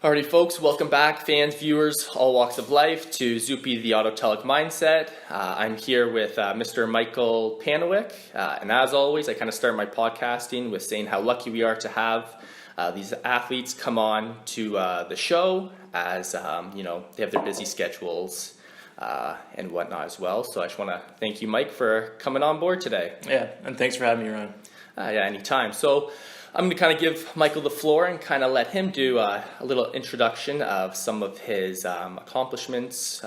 Alrighty, folks, welcome back, fans, viewers, all walks of life, to Zupi the Autotelic Mindset. I'm here with Mr. Michael Panowyk, and as always, I kind of start my podcasting with saying how lucky we are to have these athletes come on to the show, as they have their busy schedules and whatnot as well. So I just want to thank you, Mike, for coming on board today. Yeah, and thanks for having me, Ron. Yeah, anytime. So I'm going to kind of give Michael the floor and kind of let him do a little introduction of some of his accomplishments,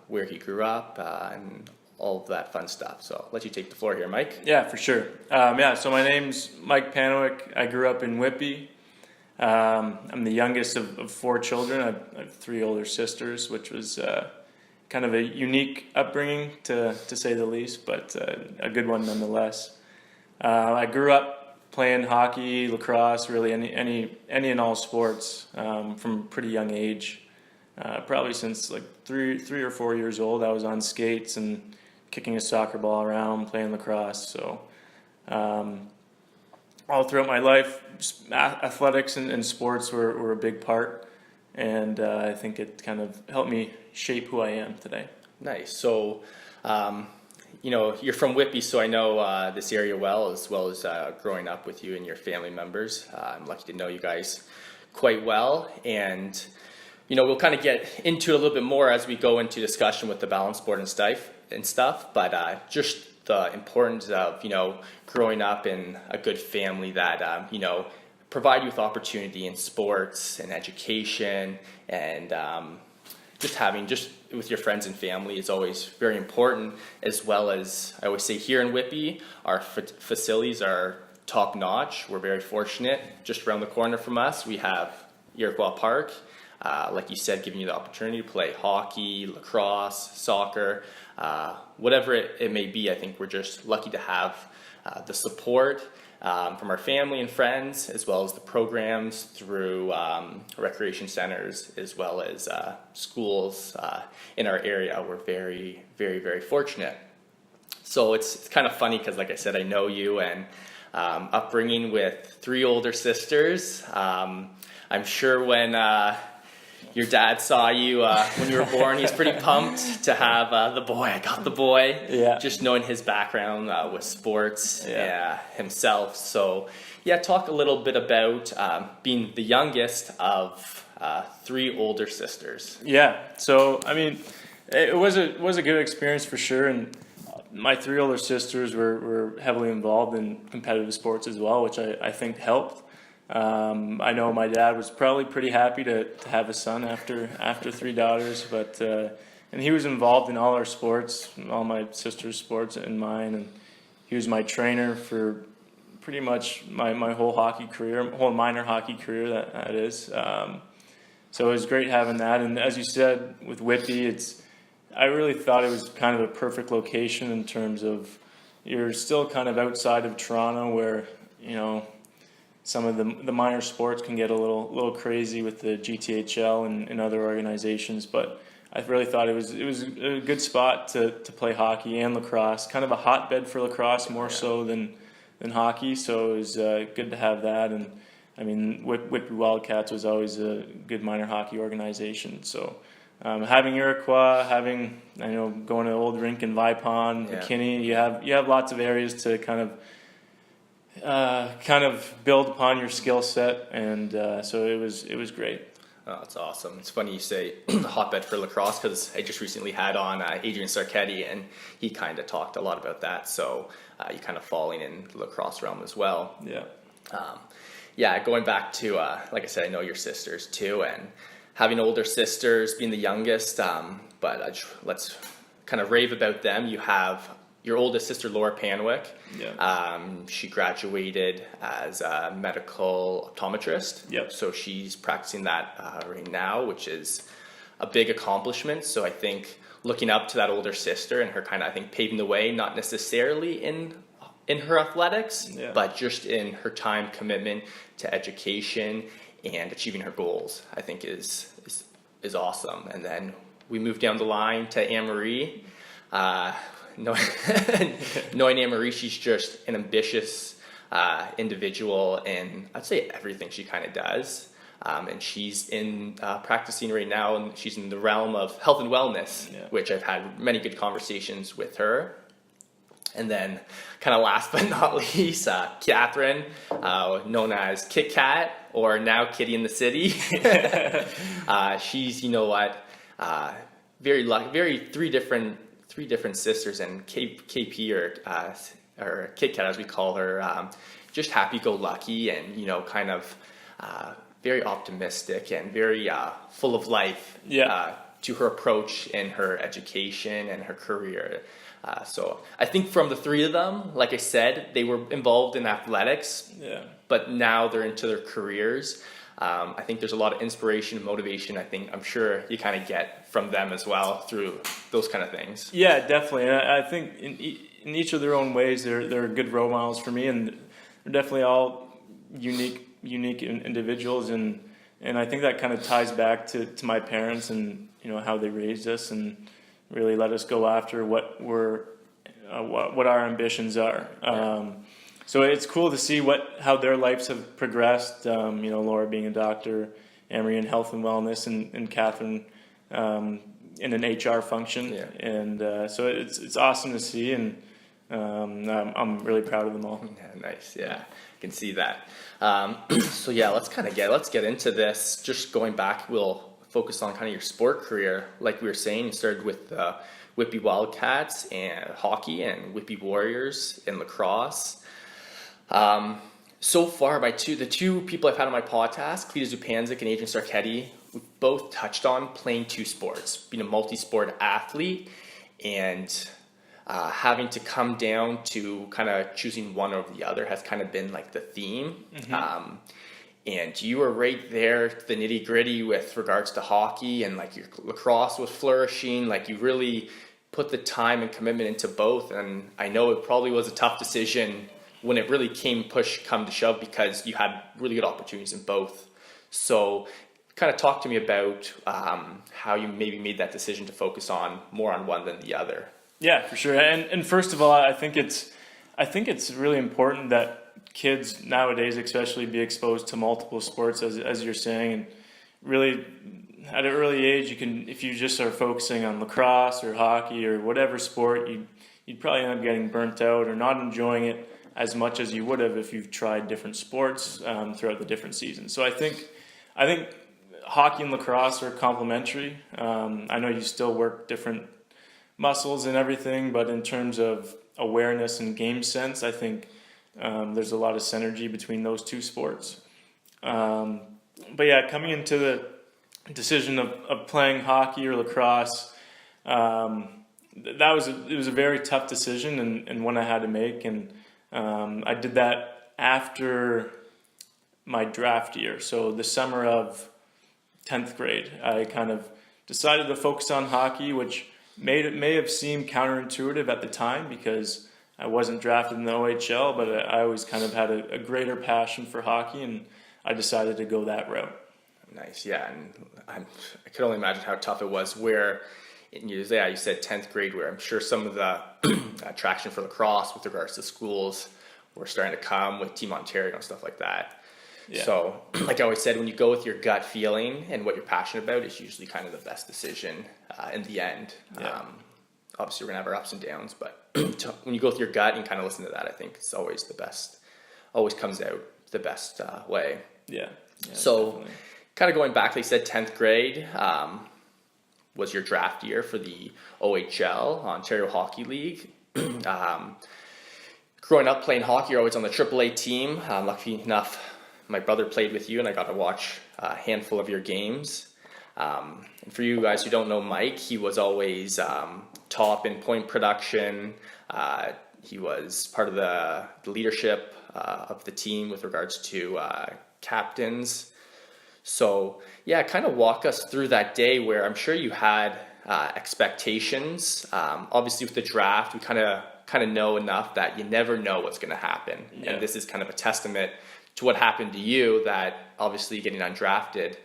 where he grew up, and all of that fun stuff. So I'll let you take the floor here, Mike. Yeah, for sure. So my name's Mike Panowyk. I grew up in Whitby. I'm the youngest of four children. I have three older sisters, which was kind of a unique upbringing, to say the least, but a good one nonetheless. I grew up playing hockey, lacrosse, really any and all sports from a pretty young age. Probably since like three or 4 years old, I was on skates and kicking a soccer ball around, playing lacrosse. So all throughout my life, athletics and sports were a big part, and I think it kind of helped me shape who I am today. Nice. So you're from Whitby, so I know this area well as growing up with you and your family members. I'm lucky to know you guys quite well, and we'll kind of get into it a little bit more as we go into discussion with the balance board and stuff. But just the importance of growing up in a good family that provide you with opportunity in sports and education, and just with your friends and family is always very important, as well as I always say here in Whitby, our facilities are top notch. We're very fortunate. Just around the corner from us, we have Iroquois Park, like you said, giving you the opportunity to play hockey, lacrosse, soccer, whatever it may be. I think we're just lucky to have the support from our family and friends, as well as the programs through recreation centers, as well as schools in our area. We're very, very, very fortunate. So it's kind of funny because, like I said, I know you, and upbringing with three older sisters. I'm sure when your dad saw you when you were born, he's pretty pumped to have the boy. I got the boy. Yeah. Just knowing his background with sports himself. So, talk a little bit about being the youngest of three older sisters. Yeah. So, I mean, it was a good experience for sure. And my three older sisters were heavily involved in competitive sports as well, which I think helped. I know my dad was probably pretty happy to have a son after three daughters, but and he was involved in all our sports, all my sister's sports and mine, and he was my trainer for pretty much my whole hockey career, whole minor hockey career that is. So it was great having that, and as you said, with Whitby, I really thought it was kind of a perfect location in terms of you're still kind of outside of Toronto, where some of the minor sports can get a little crazy with the GTHL and other organizations, but I really thought it was a good spot to play hockey and lacrosse. Kind of a hotbed for lacrosse more so than hockey, so it was good to have that. And I mean, Whitby Wildcats was always a good minor hockey organization. So having Iroquois, going to Old Rink in Vipon, McKinney, you have lots of areas to kind of build upon your skill set, and so it was great. Oh, that's awesome. It's funny you say hotbed for lacrosse, because I just recently had on Adrian Sarketti, and he kind of talked a lot about that. So you kind of falling in the lacrosse realm as well. Yeah. Going back to, like I said, I know your sisters too, and having older sisters, being the youngest, but let's kind of rave about them. You have your oldest sister, Laura Panowyk. Yeah. She graduated as a medical optometrist. Yep. So she's practicing that right now, which is a big accomplishment. So I think looking up to that older sister and her kind of, I think, paving the way, not necessarily in her athletics, but just in her time commitment to education and achieving her goals, I think is awesome. And then we move down the line to Anne-Marie. Knowing Anne-Marie, she's just an ambitious individual, and I'd say everything she kind of does. and she's in practicing right now, and she's in the realm of health and wellness, which I've had many good conversations with her. And then, kind of last but not least, Catherine, known as Kit Kat, or now Kitty in the City. She's, very three different sisters, and KP or Kit Kat as we call her, just happy-go-lucky and kind of very optimistic and very full of life. To her approach in her education and her career. So I think from the three of them, like I said, they were involved in athletics, but now they're into their careers. I think there's a lot of inspiration and motivation. I'm sure you kind of get from them as well through those kind of things. Yeah, definitely. And I think in each of their own ways, they're good role models for me, and they're definitely all unique individuals. And I think that kind of ties back to my parents and how they raised us and really let us go after what our ambitions are. So it's cool to see how their lives have progressed. Laura being a doctor, Emery in health and wellness, and Catherine in an HR function. And so it's awesome to see, and I'm really proud of them all. Nice. I can see that. So let's get into this. Just going back, we'll focus on kind of your sport career. Like we were saying, you started with Whitby Wildcats and hockey, and Whitby Warriors in lacrosse. So far, the two people I've had on my podcast, Cleta Zupanzik and Adrian Sarketti, we've both touched on playing two sports, being a multi-sport athlete, and having to come down to kind of choosing one over the other has kind of been like the theme. And you were right there, the nitty gritty with regards to hockey, and like your lacrosse was flourishing. Like you really put the time and commitment into both. And I know it probably was a tough decision when it really come to shove, because you had really good opportunities in both. So kind of talk to me about how you maybe made that decision to focus more on one than the other. Yeah, for sure. And first of all, I think it's really important that kids nowadays especially be exposed to multiple sports, as you're saying, and really at an early age if you just are focusing on lacrosse or hockey or whatever sport, you'd probably end up getting burnt out or not enjoying it as much as you would have if you've tried different sports throughout the different seasons. So I think hockey and lacrosse are complementary. I know you still work different muscles and everything, but in terms of awareness and game sense, I think there's a lot of synergy between those two sports. But coming into the decision of playing hockey or lacrosse, it was a very tough decision and one I had to make. And I did that after my draft year. So the summer of 10th grade, I kind of decided to focus on hockey, which may have seemed counterintuitive at the time because I wasn't drafted in the OHL, but I always kind of had a greater passion for hockey, and I decided to go that route. Nice, and I could only imagine how tough it was. Where you said 10th grade, where I'm sure some of the attraction for lacrosse with regards to schools were starting to come with Team Ontario and stuff like that. So, like I always said, when you go with your gut feeling and what you're passionate about, it's usually kind of the best decision in the end. Obviously, we're going to have our ups and downs, but when you go with your gut and kind of listen to that, I think it's always the best, always comes out the best way. So, definitely. Kind of going back, like you said, 10th grade was your draft year for the OHL, Ontario Hockey League. Growing up playing hockey, you're always on the AAA team. Lucky enough, my brother played with you, and I got to watch a handful of your games. And for you guys who don't know Mike, he was always top in point production. He was part of the leadership of the team with regards to captains. So kind of walk us through that day where I'm sure you had expectations. Obviously with the draft, we kind of know enough that you never know what's going to happen. And this is kind of a testament to what happened to you, that obviously getting undrafted,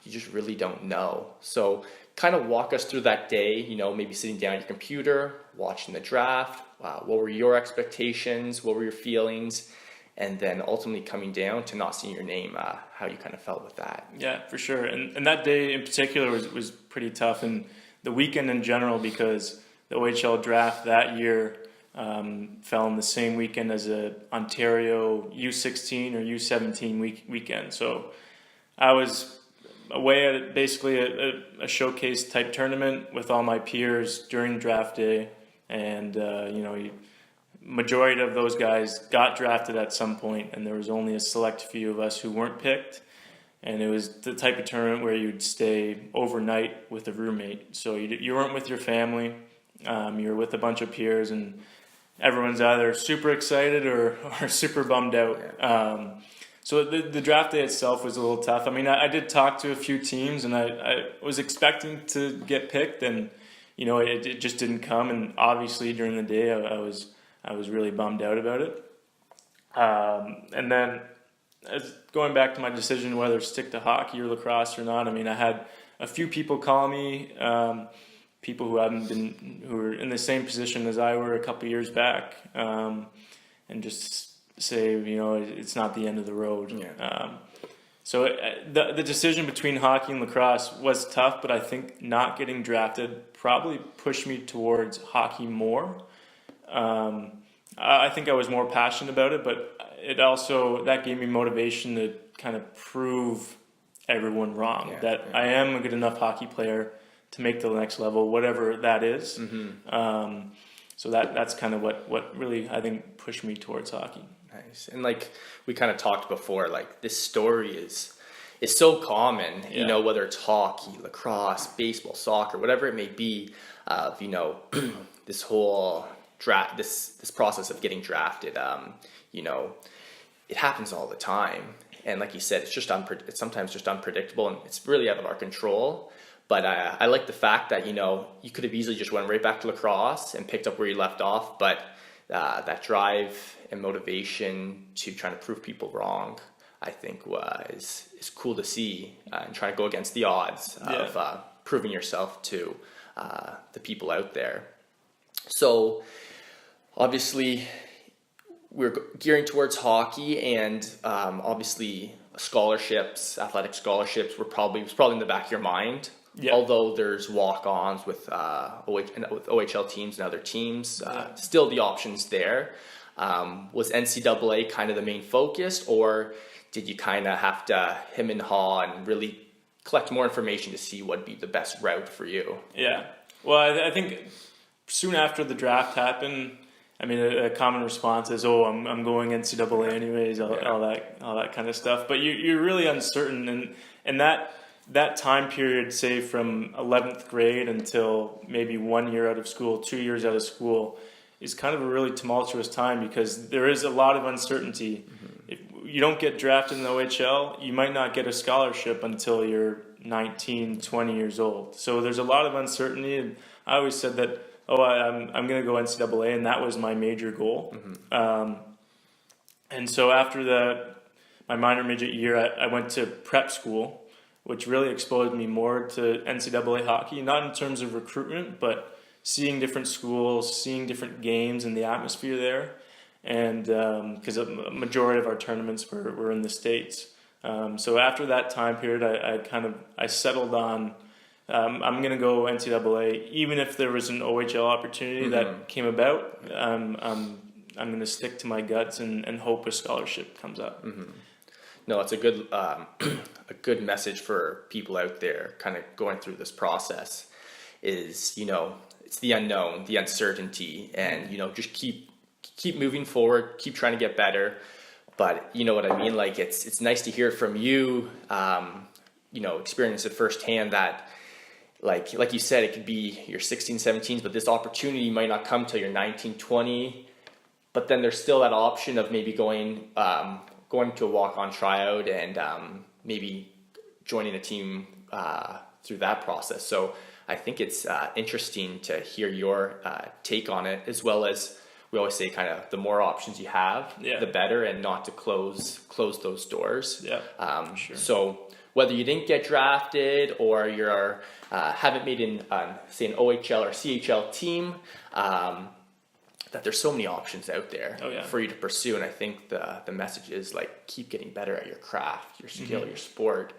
you just really don't know. So kind of walk us through that day, maybe sitting down at your computer, watching the draft. What were your expectations? What were your feelings? and then ultimately coming down to not seeing your name, how you kind of felt with that. Yeah, for sure. And that day in particular was pretty tough, and the weekend in general, because the OHL draft that year fell in the same weekend as a Ontario U16 or U17 weekend. So I was away at basically a showcase type tournament with all my peers during draft day, and majority of those guys got drafted at some point, and there was only a select few of us who weren't picked. And it was the type of tournament where you'd stay overnight with a roommate. So you weren't with your family, you were with a bunch of peers, and everyone's either super excited or super bummed out. So the draft day itself was a little tough. I mean, I did talk to a few teams, and I was expecting to get picked, and it just didn't come. And obviously during the day, I was really bummed out about it. And then, going back to my decision whether to stick to hockey or lacrosse or not, I mean, I had a few people call me, people who were in the same position as I were a couple years back, and just say, it's not the end of the road. Yeah. So the decision between hockey and lacrosse was tough, but I think not getting drafted probably pushed me towards hockey more. I think I was more passionate about it, but that gave me motivation to kind of prove everyone wrong, that I am a good enough hockey player to make the next level, whatever that is. Mm-hmm. So that's kind of what really, I think, pushed me towards hockey. Nice. And like we kind of talked before, like this story is so common, whether it's hockey, lacrosse, baseball, soccer, whatever it may be, of, this whole draft, this process of getting drafted, it happens all the time. And like you said, it's sometimes just unpredictable, and it's really out of our control. But I like the fact that, you could have easily just went right back to lacrosse and picked up where you left off. But that drive and motivation to trying to prove people wrong, I think is cool to see, and try to go against the odds of proving yourself to the people out there. So obviously we're gearing towards hockey, and obviously scholarships, athletic scholarships was probably in the back of your mind. Yeah. Although there's walk-ons with OHL teams and other teams, still the options there. Was NCAA kind of the main focus, or did you kind of have to hem and haw and really collect more information to see what would be the best route for you? Yeah. Well, I think soon after the draft happened, I mean, a common response is, "Oh, I'm going NCAA anyways," all that kind of stuff. But you're really uncertain, and that time period, say from 11th grade until maybe 1 year out of school, 2 years out of school, is kind of a really tumultuous time, because there is a lot of uncertainty. Mm-hmm. If you don't get drafted in the OHL, you might not get a scholarship until you're 19, 20 years old. So there's a lot of uncertainty, and I always said that, I'm going to go NCAA, and that was my major goal. Mm-hmm. And so after my minor midget year, I went to prep school, which really exposed me more to NCAA hockey, not in terms of recruitment, but seeing different schools, seeing different games and the atmosphere there. And because a majority of our tournaments were in the States. So after that time period, I settled on, I'm going to go NCAA, even if there was an OHL opportunity that came about. I'm going to stick to my guts and hope a scholarship comes up. Mm-hmm. No, it's a good message for people out there kind of going through this process is, it's the unknown, the uncertainty, and, just keep moving forward, keep trying to get better. But you know what I mean? Like it's nice to hear from you, experience it firsthand that like you said, it could be your 16, 17s, but this opportunity might not come till you're 19, 20, but then there's still that option of maybe going to a walk-on tryout and maybe joining a team through that process. So I think it's interesting to hear your take on it, as well as we always say, kind of the more options you have, the better, and not to close those doors. Yeah, sure. So whether you didn't get drafted or you're haven't made say an OHL or CHL team, that there's so many options out there Oh, yeah. for you to pursue. And I think the message is like, keep getting better at your craft, your skill, your sport,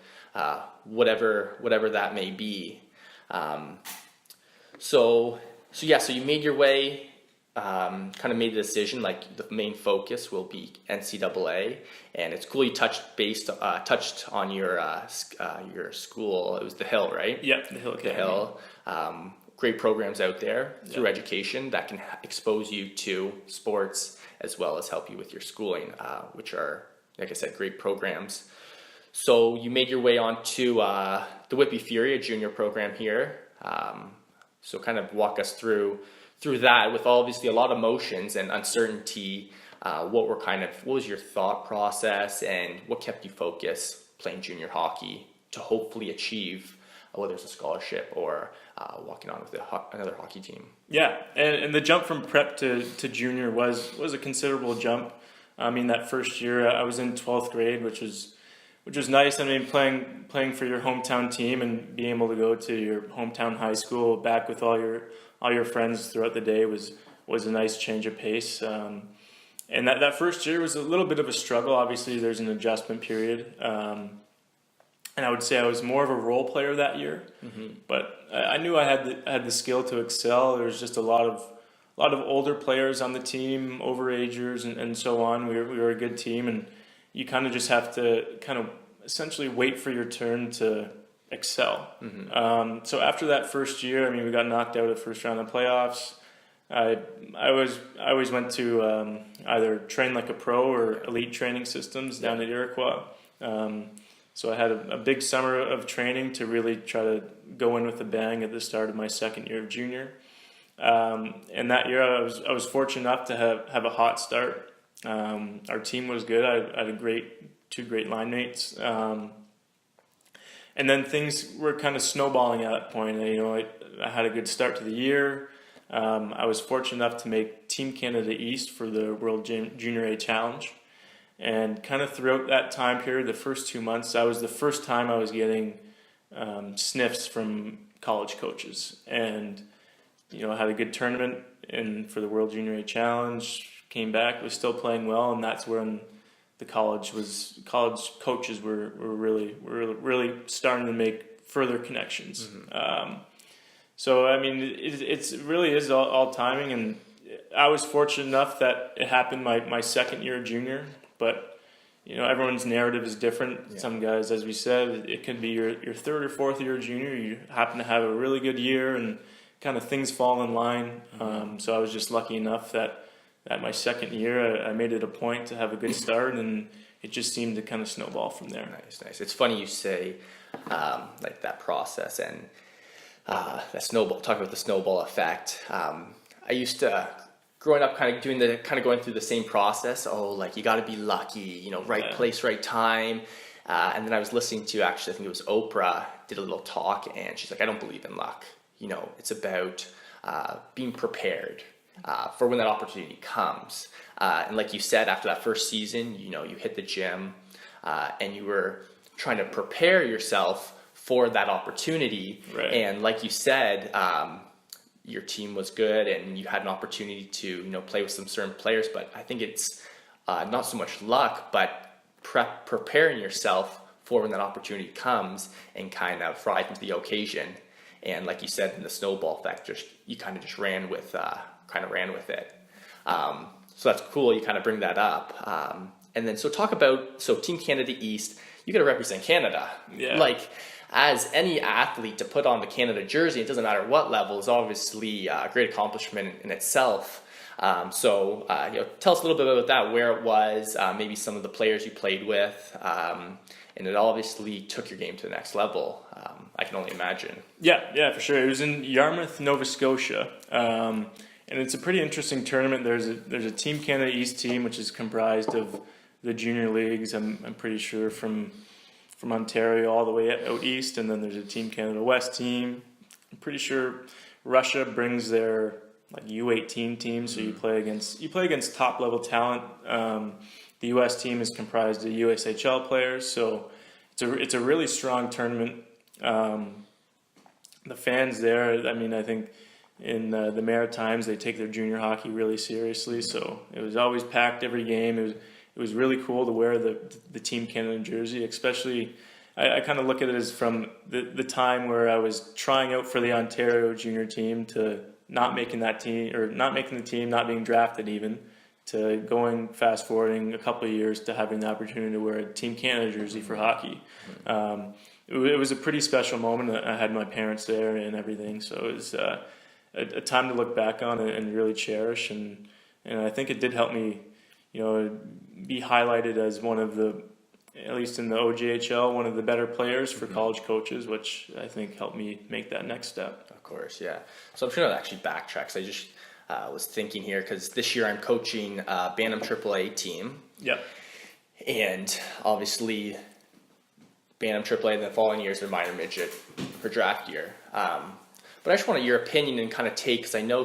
whatever that may be. So you made your way, kind of made the decision, like the main focus will be NCAA, and it's cool you touched on your school. It was the Hill, right? Yep, the Hill The Academy. Hill. Great programs out there through education that can expose you to sports as well as help you with your schooling, which are, like I said, great programs. So you made your way onto the Whitby Fury, a junior program here. So kind of walk us through that with obviously a lot of emotions and uncertainty. What was your thought process, and what kept you focused playing junior hockey to hopefully achieve whether it's a scholarship or walking on with another hockey team? Yeah, and the jump from prep to junior was a considerable jump. I mean, that first year I was in 12th grade, which was nice. I mean, playing for your hometown team and being able to go to your hometown high school back with all your friends throughout the day was a nice change of pace. And that first year was a little bit of a struggle. Obviously, there's an adjustment period. And I would say I was more of a role player that year, but I knew I had the skill to excel. There was just a lot of older players on the team, overagers, and so on. We were a good team, and you kind of just have to kind of essentially wait for your turn to excel. So after that first year, I mean, we got knocked out of the first round of playoffs. I always went to either train like a pro or elite training systems down at Iroquois. So I had a big summer of training to really try to go in with a bang at the start of my second year of junior. And that year I was fortunate enough to have a hot start. Our team was good. I had two great line mates. And then things were kind of snowballing at that point. And, I had a good start to the year. I was fortunate enough to make Team Canada East for the World Junior A Challenge. And kind of throughout that time period, the first 2 months, that was the first time I was getting sniffs from college coaches. And, I had a good tournament for the World Junior A Challenge, came back, was still playing well, and that's when the college coaches were really starting to make further connections. So, I mean, it really is all timing, and I was fortunate enough that it happened my second year of junior. But, everyone's narrative is different. Yeah. Some guys, as we said, it could be your third or fourth year junior. You happen to have a really good year and kind of things fall in line. So I was just lucky enough that my second year, I made it a point to have a good start, and it just seemed to kind of snowball from there. Nice. It's funny you say like that process and that snowball. Talk about the snowball effect. I used to, growing up, kind of going through the same process. Oh, like you got to be lucky, right place, right time. And then I was listening to, actually, I think it was Oprah did a little talk, and she's like, I don't believe in luck. It's about being prepared for when that opportunity comes. And like you said, after that first season, you hit the gym and you were trying to prepare yourself for that opportunity. Right. And like you said, your team was good and you had an opportunity to, play with some certain players. But I think it's not so much luck, but preparing yourself for when that opportunity comes and kind of rise into the occasion. And like you said, in the snowball effect, you kind of just ran with it. So that's cool. You kind of bring that up. And then, so talk about, Team Canada East, you got to represent Canada. Yeah. Like, as any athlete, to put on the Canada jersey, it doesn't matter what level, is obviously a great accomplishment in itself. Tell us a little bit about that, where it was, maybe some of the players you played with, and it obviously took your game to the next level. I can only imagine. Yeah, for sure. It was in Yarmouth, Nova Scotia, and it's a pretty interesting tournament. There's a Team Canada East team, which is comprised of the junior leagues. I'm pretty sure from Ontario all the way out east, and then there's a Team Canada West team. I'm pretty sure Russia brings their like U18 team, so you play against top level talent. The U.S. team is comprised of USHL players, so it's a really strong tournament. The fans there, I mean, I think in the Maritimes, they take their junior hockey really seriously. So it was always packed every game. It was really cool to wear the Team Canada jersey, especially. I kind of look at it as from the time where I was trying out for the Ontario junior team to not making that team, or not making the team, not being drafted even, to going fast forwarding a couple of years to having the opportunity to wear a Team Canada jersey for hockey. It was a pretty special moment. I had my parents there and everything, so it was a time to look back on and really cherish. And I think it did help me, be highlighted as one of the, at least in the OJHL, one of the better players for college coaches, which I think helped me make that next step. Of course, yeah. So I'm trying to actually backtrack. So I just was thinking here, because this year I'm coaching Bantam AAA team. Yep. And obviously Bantam AAA, the following years are minor midget for draft year. But I just wanted your opinion and kind of take, because I know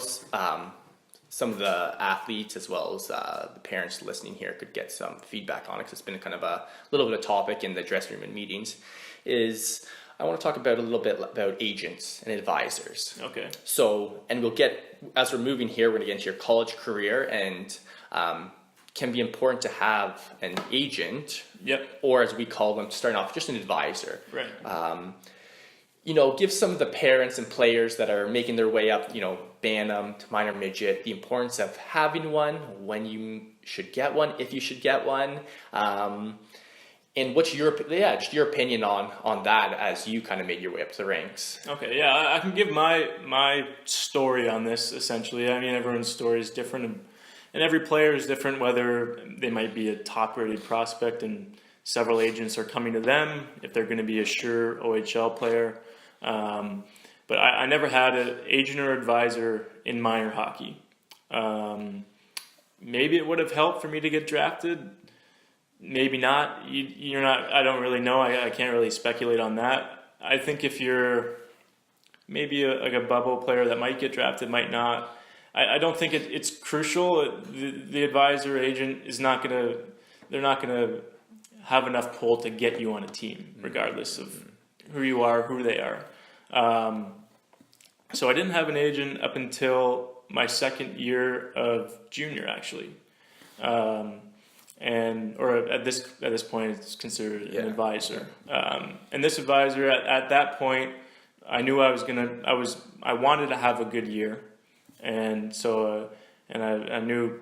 some of the athletes as well as the parents listening here could get some feedback on it, because it's been kind of a little bit of topic in the dressing room and meetings, is I want to talk about a little bit about agents and advisors. Okay. So, and we'll get, as we're moving here, we're going to get into your college career, and can be important to have an agent. Yep. Or as we call them, starting off, just an advisor. Right. Give some of the parents and players that are making their way up, Bantam to minor midget, the importance of having one, when you should get one, if you should get one, and what's just your opinion on that as you kind of made your way up the ranks. Okay, yeah, I can give my story on this, essentially. I mean, everyone's story is different, and every player is different, whether they might be a top-rated prospect and several agents are coming to them, if they're going to be a sure OHL player. But I never had an agent or advisor in minor hockey. Maybe it would have helped for me to get drafted. Maybe not. You're not. I don't really know. I can't really speculate on that. I think if you're maybe like a bubble player that might get drafted, might not. I don't think it's crucial. The advisor agent is not gonna. They're not gonna have enough pull to get you on a team, regardless of who you are, who they are. So I didn't have an agent up until my second year of junior, actually. Or at this point, it's considered an advisor. And this advisor, at that point, I knew I wanted to have a good year, and so I knew,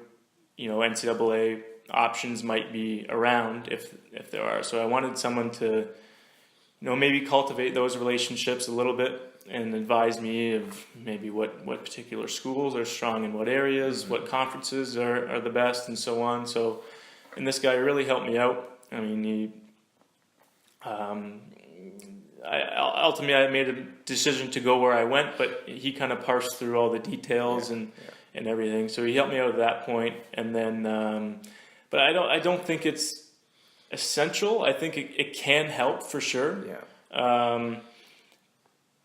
NCAA options might be around if there are. So I wanted someone to, maybe cultivate those relationships a little bit and advise me of maybe what particular schools are strong in what areas, what conferences are the best, and so on. So, and this guy really helped me out. I mean, ultimately I made a decision to go where I went, but he kind of parsed through all the details and everything. So he helped me out at that point, and then, but I don't think it's essential. I think it can help for sure. Yeah.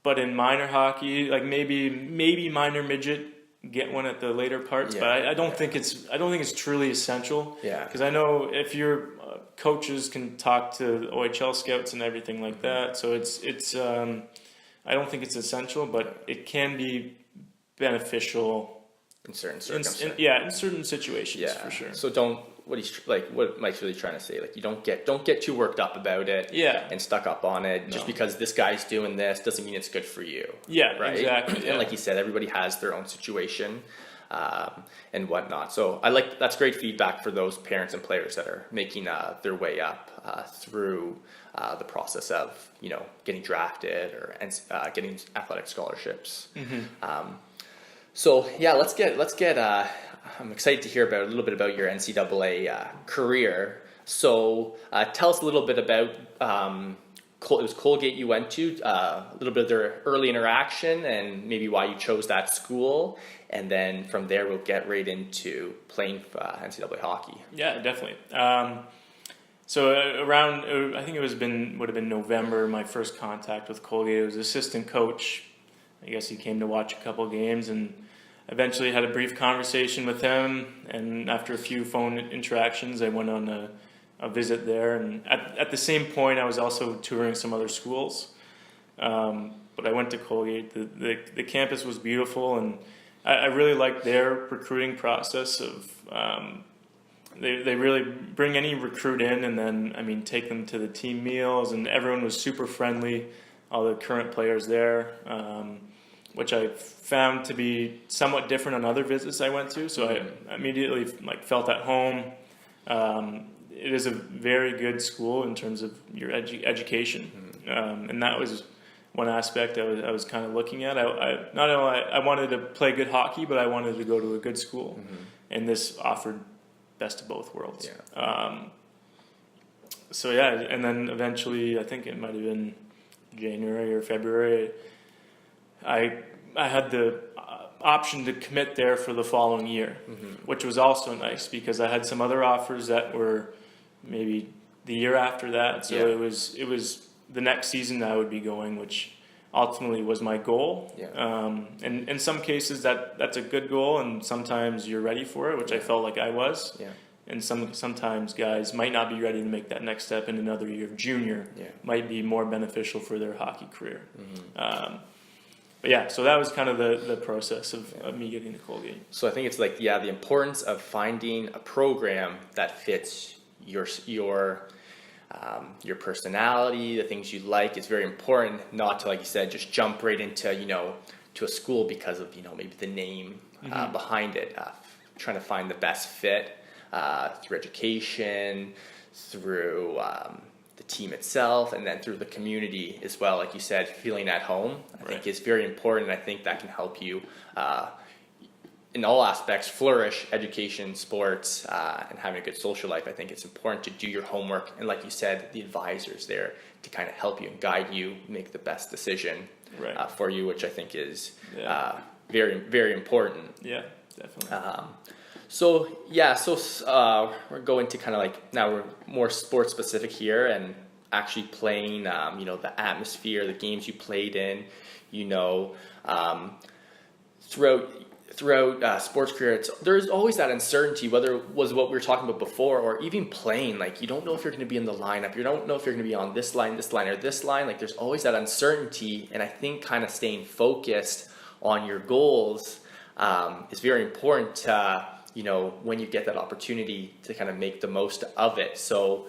But in minor hockey, like maybe minor midget, get one at the later parts. But I don't think it's truly essential. Yeah. Because I know if your coaches can talk to OHL scouts and everything like that, so it's I don't think it's essential, but it can be beneficial in certain circumstances. In certain situations, for sure. So what Mike's really trying to say, like, you don't get too worked up about it, and stuck up on it. Just because this guy's doing this doesn't mean it's good for you. Yeah, right. Exactly. And like you said, everybody has their own situation, and whatnot. So that's great feedback for those parents and players that are making their way up through the process of getting drafted or getting athletic scholarships. Mm-hmm. So yeah, let's get. I'm excited to hear a little bit about your NCAA career. So tell us a little bit about it was Colgate you went to. A little bit of their early interaction and maybe why you chose that school, and then from there we'll get right into playing NCAA hockey. Yeah, definitely. So around, I think would have been November, my first contact with Colgate. It was assistant coach. I guess he came to watch a couple games, and eventually had a brief conversation with him. And after a few phone interactions, I went on a visit there. And at the same point, I was also touring some other schools. But I went to Colgate. The campus was beautiful, and I really liked their recruiting process of they really bring any recruit in, and then take them to the team meals, and everyone was super friendly. All the current players there, which I found to be somewhat different on other visits I went to. So I immediately felt at home. It is a very good school in terms of your education, and that was one aspect I was kind of looking at. I not only I wanted to play good hockey, but I wanted to go to a good school, and this offered best of both worlds. So yeah, and then eventually, I think it might have been January or February, I had the option to commit there for the following year, which was also nice because I had some other offers that were maybe the year after that. So it was the next season I would be going, which ultimately was my goal. And in some cases that's a good goal, and sometimes you're ready for it, which I felt like I was. And sometimes guys might not be ready to make that next step, in another year of junior might be more beneficial for their hockey career. But yeah, so that was kind of the process of me getting to Colgate. So I think it's the importance of finding a program that fits your personality, the things you like, is very important. Not to, like you said, just jump right into to a school because of maybe the name behind it. Trying to find the best fit through education, through the team itself, and then through the community as well. Like you said, feeling at home, I think is very important. I think that can help you in all aspects flourish: education, sports, and having a good social life. I think it's important to do your homework, and like you said, the advisors there to kind of help you and guide you make the best decision for you, which I think is very, very important. Yeah, definitely. So we're going to kind of now we're more sports specific here, and actually playing the atmosphere, the games you played in, throughout sports career, there's always that uncertainty, whether it was what we were talking about before, or even playing. You don't know if you're going to be in the lineup, you don't know if you're going to be on this line, or this line. There's always that uncertainty, and I think kind of staying focused on your goals is very important to when you get that opportunity to kind of make the most of it. So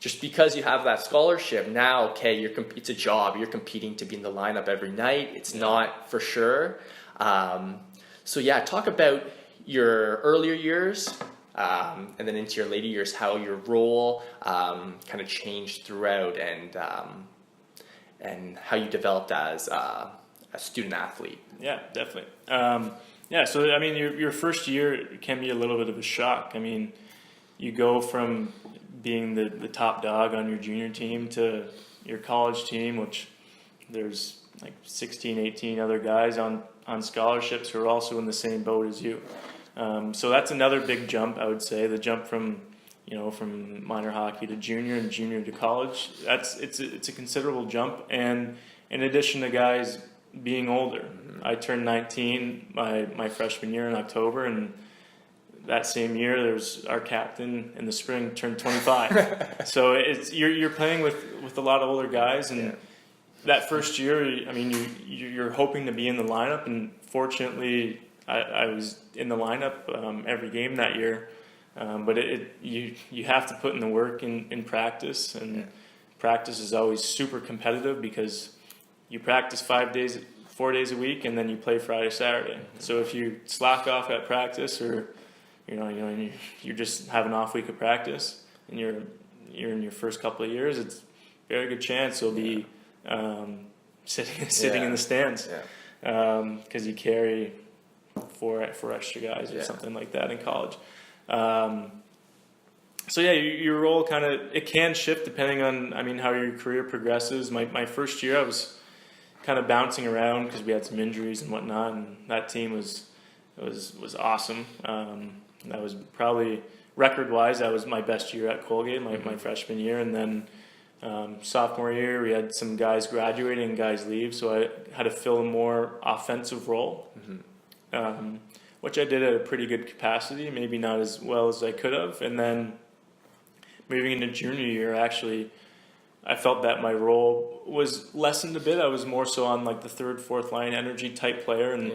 just because you have that scholarship now, it's a job. You're competing to be in the lineup every night. It's not for sure. So talk about your earlier years and then into your later years, how your role kind of changed throughout, and how you developed as a student athlete. Yeah, definitely. So your first year can be a little bit of a shock. You go from being the top dog on your junior team to your college team, which there's 16, 18 other guys on scholarships who are also in the same boat as you. So that's another big jump, I would say. The jump from minor hockey to junior, and junior to college. It's a considerable jump, and in addition to guys being older. I turned 19 my freshman year in October, and that same year there's our captain in the spring turned 25. So you're playing with a lot of older guys, and that first year, you're hoping to be in the lineup, and fortunately I was in the lineup every game that year. But you have to put in the work in practice, and practice is always super competitive because you practice 4 days a week, and then you play Friday, Saturday. So if you slack off at practice, or you just have an off week of practice, and you're in your first couple of years, it's a very good chance you'll be sitting in the stands because you carry four extra guys or something like that in college. Your role it can shift depending on how your career progresses. My first year I was kind of bouncing around because we had some injuries and whatnot, and that team was awesome. That was probably record-wise, that was my best year at Colgate, my freshman year, and then sophomore year we had some guys graduating and guys leave, so I had to fill a more offensive role, which I did at a pretty good capacity, maybe not as well as I could have. And then moving into junior year, actually, I felt that my role was lessened a bit. I was more so on like the third, fourth line energy type player, and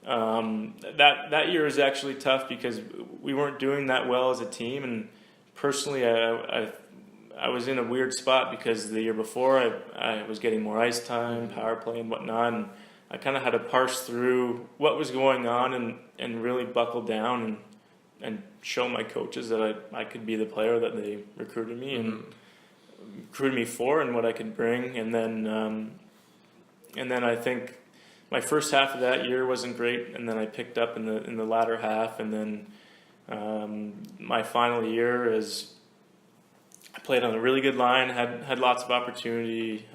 that year was actually tough because we weren't doing that well as a team. And personally, I was in a weird spot because the year before I was getting more ice time, power play, and whatnot, and I kind of had to parse through what was going on and really buckle down and show my coaches that I could be the player that they recruited me and recruited me for, and what I could bring. And then I think my first half of that year wasn't great, and then I picked up in the latter half, and then my final year is I played on a really good line, had lots of opportunity,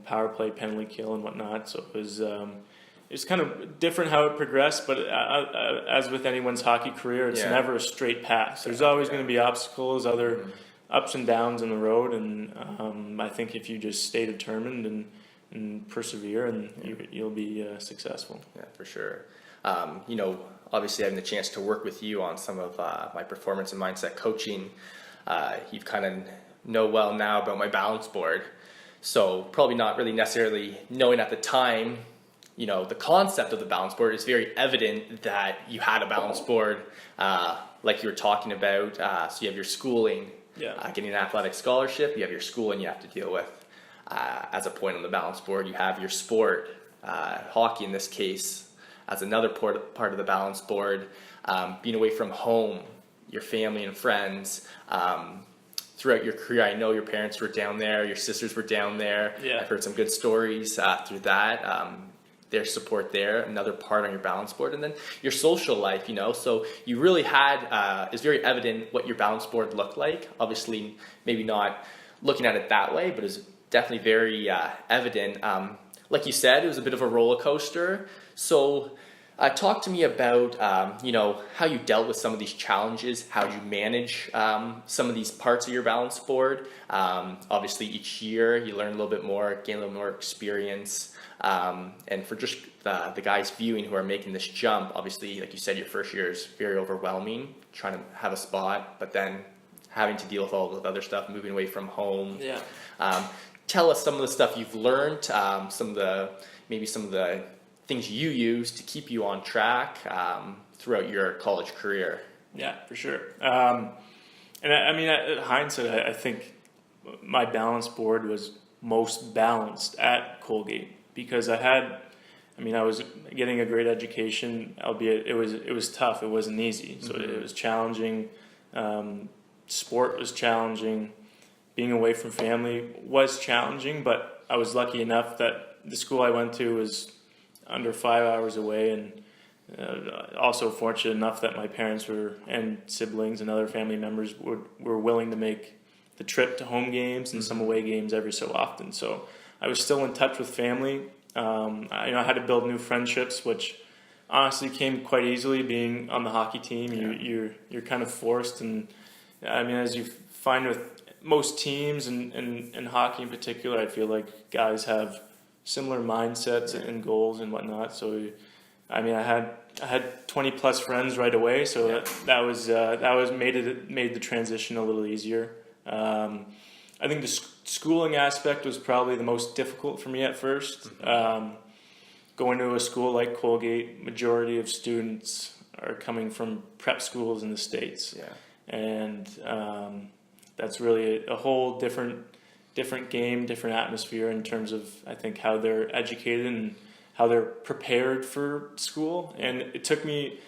power play, penalty kill, and whatnot. So it was kind of different how it progressed, but as with anyone's hockey career, it's never a straight path. There's always going to be obstacles, other ups and downs in the road, and I think if you just stay determined and persevere, and you'll be successful. Yeah, for sure. Obviously having the chance to work with you on some of my performance and mindset coaching, you've kind of know well now about my balance board. So probably not really necessarily knowing at the time, the concept of the balance board. Is very evident that you had a balance board, like you were talking about. So you have your schooling, getting an athletic scholarship, you have your schooling you have to deal with. As a point on the balance board, you have your sport, hockey in this case, as another part of the balance board, being away from home, your family and friends. Throughout your career, I know your parents were down there, your sisters were down there. I've heard some good stories through that. Their support there, another part on your balance board. And then your social life, so you really had, it's very evident what your balance board looked like. Obviously, maybe not looking at it that way, but it's definitely very evident. Like you said, it was a bit of a roller coaster. So talk to me about, how you dealt with some of these challenges, how you manage some of these parts of your balance board. Obviously, each year you learn a little bit more, gain a little more experience. And for just the guys viewing who are making this jump, obviously, like you said, your first year is very overwhelming, trying to have a spot, but then having to deal with all the other stuff, moving away from home. Tell us some of the stuff you've learned, some of the things you use to keep you on track throughout your college career. Yeah, for sure. And I mean, at hindsight, I think my balance board was most balanced at Colgate because I was getting a great education, albeit it was tough. It wasn't easy. So it was challenging. Sport was challenging. Being away from family was challenging, but I was lucky enough that the school I went to was under 5 hours away, and also fortunate enough that my parents and siblings and other family members were willing to make the trip to home games and some away games every so often. So I was still in touch with family. I had to build new friendships, which honestly came quite easily. Being on the hockey team, you're kind of forced, and I mean, as you find with most teams and hockey in particular, I feel like guys have similar mindsets and goals and whatnot. So, I mean, I had 20 plus friends right away, so that made the transition a little easier. I think the schooling aspect was probably the most difficult for me at first. Going to a school like Colgate, majority of students are coming from prep schools in the States, and that's really a whole different game, different atmosphere in terms of, I think, how they're educated and how they're prepared for school. And it took me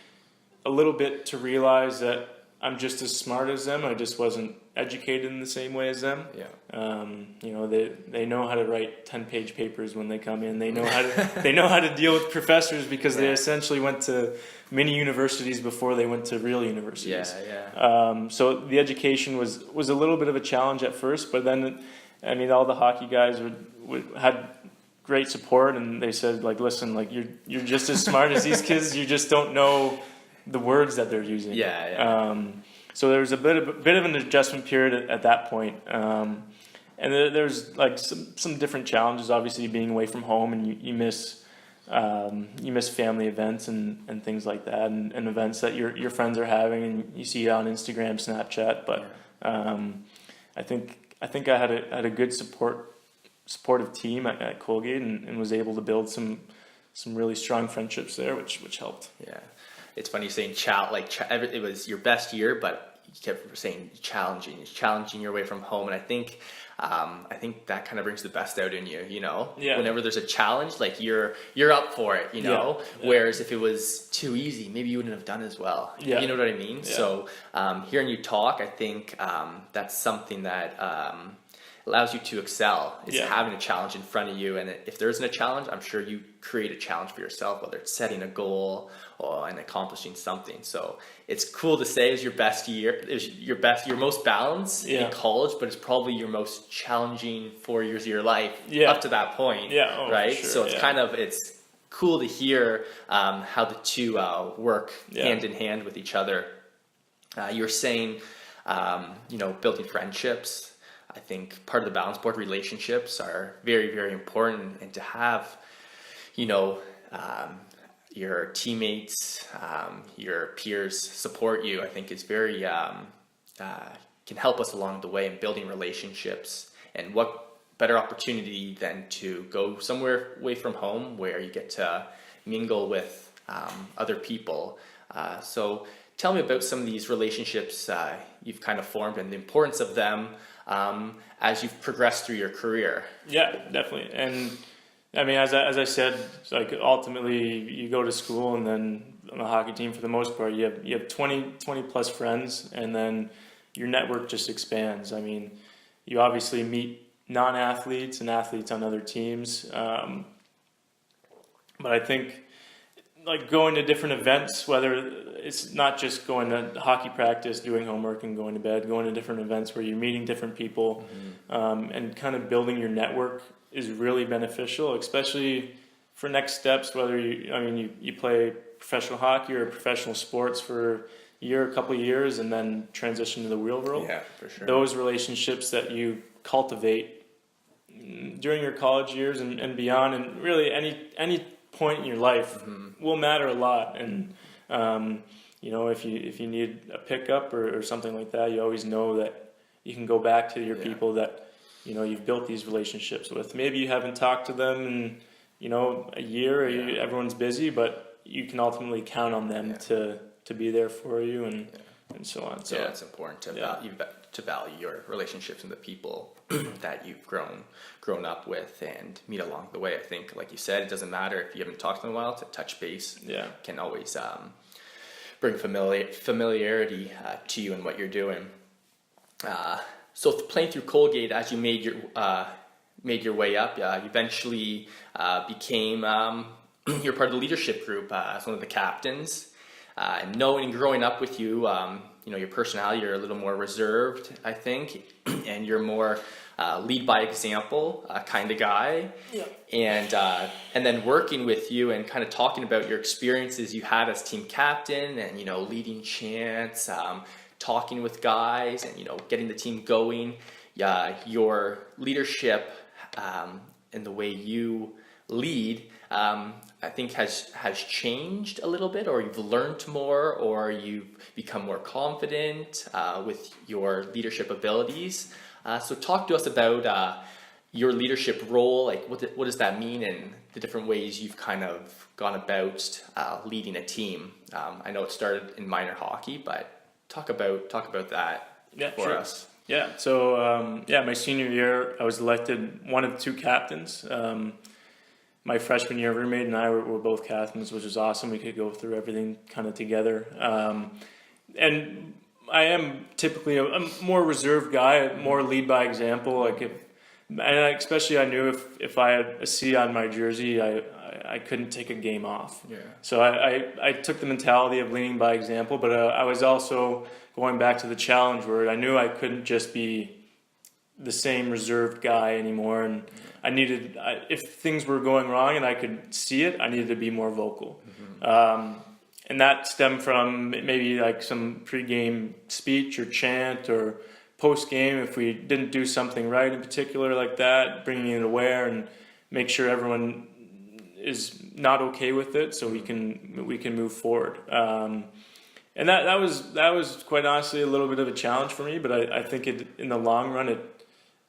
a little bit to realize that I'm just as smart as them. I just wasn't educated in the same way as them. They know how to write 10-page papers when they come in. They know how to deal with professors because they essentially went to mini universities before they went to real universities. So the education was a little bit of a challenge at first, but then, I mean, all the hockey guys had great support, and they said, like, listen, like, you're just as smart as these kids. You just don't know the words that they're using. So there was a bit of an adjustment period at that point. And there's like some different challenges, obviously being away from home, and you miss family events and things like that, and events that your friends are having, and you see it on Instagram, Snapchat. But I think I think I had a good supportive team at Colgate, and was able to build some really strong friendships there, which helped. Yeah, it's funny saying it was your best year, but you kept saying challenging your way from home, and I think that kind of brings the best out in you. Yeah. Whenever there's a challenge, like you're up for it. Yeah. Whereas if it was too easy, maybe you wouldn't have done as well. Yeah. You know what I mean? Yeah. So hearing you talk, I think that's something that allows you to excel. It's having a challenge in front of you, and if there isn't a challenge, I'm sure you create a challenge for yourself, whether it's setting a goal and accomplishing something. So it's cool to say it's your best year, your most balanced in college, but it's probably your most challenging 4 years of your life up to that point. Right? Sure, so it's cool to hear how the two work hand in hand with each other. You're saying, building friendships. I think part of the balance board, relationships are very, very important, and to have, your teammates, your peers support you, I think is very, can help us along the way in building relationships. And what better opportunity than to go somewhere away from home where you get to mingle with other people. So tell me about some of these relationships you've kind of formed and the importance of them as you've progressed through your career. Yeah, definitely. And I mean, as I said, like ultimately you go to school, and then on the hockey team, for the most part, you have 20 plus friends, and then your network just expands. I mean, you obviously meet non-athletes and athletes on other teams. But I think like going to different events, whether it's not just going to hockey practice, doing homework and going to bed, going to different events where you're meeting different people, and kind of building your network is really beneficial, especially for next steps, whether you play professional hockey or professional sports for a year, a couple of years, and then transition to the real world. Yeah, for sure. Those relationships that you cultivate during your college years and beyond, and really any point in your life will matter a lot. And if you need a pickup or something like that, you always know that you can go back to your people that you've built these relationships with. Maybe you haven't talked to them in a year, or everyone's busy, but you can ultimately count on them to be there for you and so on. So it's important to value your relationships and the people that you've grown up with and meet along the way. I think, like you said, it doesn't matter if you haven't talked to them in a while. To touch base can always bring familiarity to you and what you're doing. So playing through Colgate, as you made your way up, you eventually became you're part of the leadership group as one of the captains. And growing up with you, your personality, you're a little more reserved, I think, and you're more lead by example kind of guy. Yeah. And then working with you and kind of talking about your experiences you had as team captain and leading chants, talking with guys, and getting the team going. Your leadership and the way you lead, I think has changed a little bit, or you've learned more, or you've become more confident with your leadership abilities. So talk to us about your leadership role. Like what does that mean, and the different ways you've kind of gone about leading a team. I know it started in minor hockey, but talk about that for us. Yeah. So my senior year, I was elected one of two captains. My freshman year, roommate and I were both captains, which was awesome. We could go through everything kind of together. And I am typically a more reserved guy, more lead by example. Especially I knew if I had a C on my jersey, I couldn't take a game off. Yeah. So I took the mentality of leading by example, but I was also going back to the challenge where I knew I couldn't just be the same reserved guy anymore, and I needed, if things were going wrong and I could see it, I needed to be more vocal. And that stemmed from maybe like some pregame speech or chant, or post-game if we didn't do something right in particular like that, bringing it aware and make sure everyone is not okay with it so we can move forward. And that was quite honestly a little bit of a challenge for me, but I think in the long run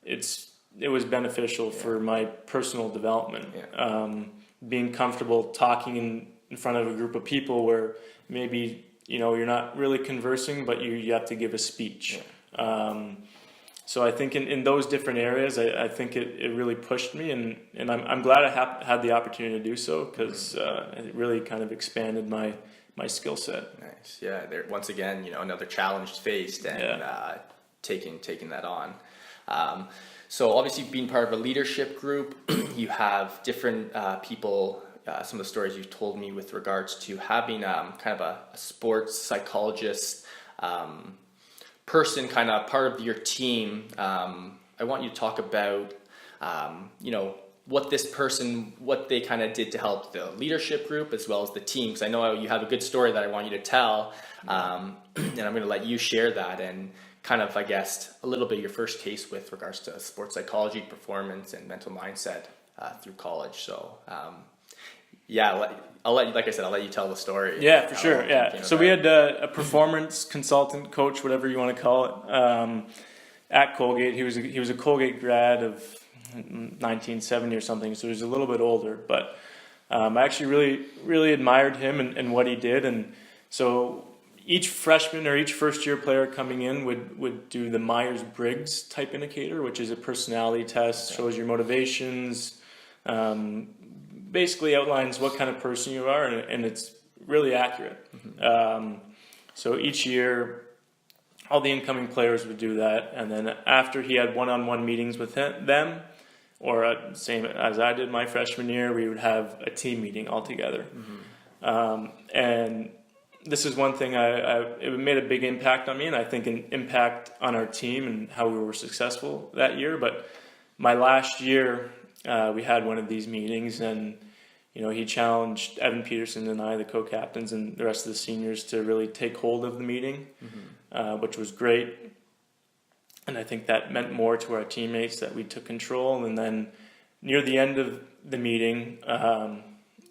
it was beneficial for my personal development. Yeah. Being comfortable talking in front of a group of people where maybe, you're not really conversing, but you have to give a speech. Yeah. So I think in those different areas, I think it really pushed me, and I'm glad I had the opportunity to do so, because it really kind of expanded my skill set. Nice. Yeah. There, once again, another challenge faced, and taking that on. So obviously, being part of a leadership group, you have different people. Some of the stories you've told me with regards to having kind of a sports psychologist person, kind of part of your team. I want you to talk about, what this person, what they kind of did to help the leadership group as well as the team. Because I know you have a good story that I want you to tell, and I'm going to let you share that, and kind of, I guess, a little bit of your first case with regards to sports psychology, performance, and mental mindset through college. So, I'll let you, like I said, I'll let you tell the story. Yeah, for sure. Yeah. So we had a performance consultant, coach, whatever you want to call it, at Colgate. He was a Colgate grad of 1970 or something, so he was a little bit older. But I actually really, really admired him and what he did. And so each freshman or each first year player coming in would do the Myers-Briggs type indicator, which is a personality test, shows your motivations, basically outlines what kind of person you are, and it's really accurate. Mm-hmm. So each year, all the incoming players would do that, and then after he had one-on-one meetings with them, or same as I did my freshman year, we would have a team meeting all together. Mm-hmm. And this is one thing it made a big impact on me, and I think an impact on our team and how we were successful that year. But my last year, we had one of these meetings, and he challenged Evan Peterson and I, the co-captains, and the rest of the seniors to really take hold of the meeting, mm-hmm. Which was great. And I think that meant more to our teammates that we took control. And then near the end of the meeting,